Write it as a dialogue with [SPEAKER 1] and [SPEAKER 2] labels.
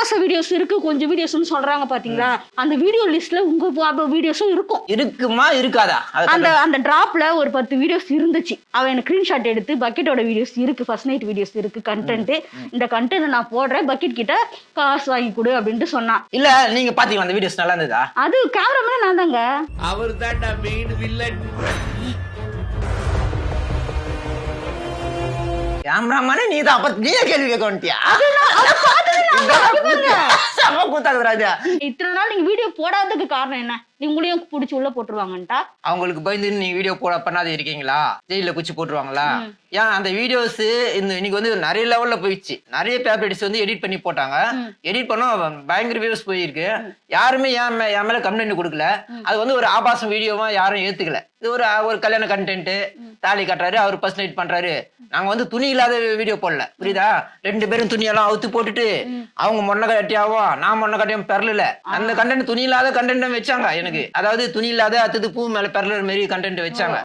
[SPEAKER 1] ஆபாச வீடியோஸ் இருக்கு, கொஞ்சம் வீடியோஸ்னு சொல்றாங்க பாத்தீங்களா, அந்த வீடியோ லிஸ்ட்ல உங்க வீடியோஸும் இருக்கும்.
[SPEAKER 2] இருக்குமா இருக்காதா?
[SPEAKER 1] அந்த டிராப்ல ஒரு 10 வீடியோஸ் இருந்துச்சு. அவன் எனக்கு ஸ்கிரீன்ஷாட் எடுத்து பக்கெட்டோட வீடியோஸ் இருக்கு, ஃபர்ஸ்ட் நைட் வீடியோஸ் இருக்கு, கண்டென்ட் இந்த கண்டென்ட் நான் போடுறேன், பக்கெட் கிட்ட காசு வாங்கி கொடு அப்படின்னு சொன்னான்.
[SPEAKER 2] இல்ல நீங்க பாத்தீங்களா அந்த வீடியோஸ் நல்லா இருந்ததா?
[SPEAKER 1] அது கேமராமேன் நான் தாங்க.
[SPEAKER 3] அவர் தான்டா மெயின் வில்லன்.
[SPEAKER 2] கேமராமேனே நீதான், அப்ப நீயே கேள்வி கேட்க வந்துட்டியா?
[SPEAKER 1] இத்தனை நாள் நீங்க வீடியோ போடாததுக்கு காரணம் என்ன? உங்களையும் பிடிச்சி உள்ள போட்டுருவாங்கன்ட்டா
[SPEAKER 2] அவங்களுக்கு பயந்து நீங்க வீடியோ பண்ணாத இருக்கீங்களா? ஜெயில குச்சி போட்டுருவாங்களா? ஏன் அந்த வீடியோஸ் இன்னைக்கு வந்து நிறைய லெவல்ல போயிடுச்சு. நிறைய பேப்பர்ஸ் வந்து எடிட் பண்ணி போட்டாங்க. எடிட் பண்ணா பயங்கர வியூஸ் போயிருக்கு. யாருமே என் மேல கம்ப்ளைண்ட் கொடுக்கல. அது வந்து ஒரு ஆபாசம் வீடியோவா யாரும் ஏத்துக்கல. இது ஒரு கல்யாண கண்டென்ட், தாலி கட்டுறாரு, அவர் ஃபர்ஸ்ட் நைட் பண்றாரு. நாங்க வந்து துணி இல்லாத வீடியோ போடல, புரியுதா? 2 பேரும் துணியெல்லாம் அவுத்து போட்டுட்டு அவங்க மொன்ன கட்டியாவும் நான் மொன்ன கட்டியும் பெறல. அந்த கண்டென்ட் துணி இல்லாத கண்டென்ட் வச்சாங்க எனக்கு. அதாவது துணி இல்லாத அத்தது பூ மேல பெறல மாரி கண்டென்ட் வச்சாங்க.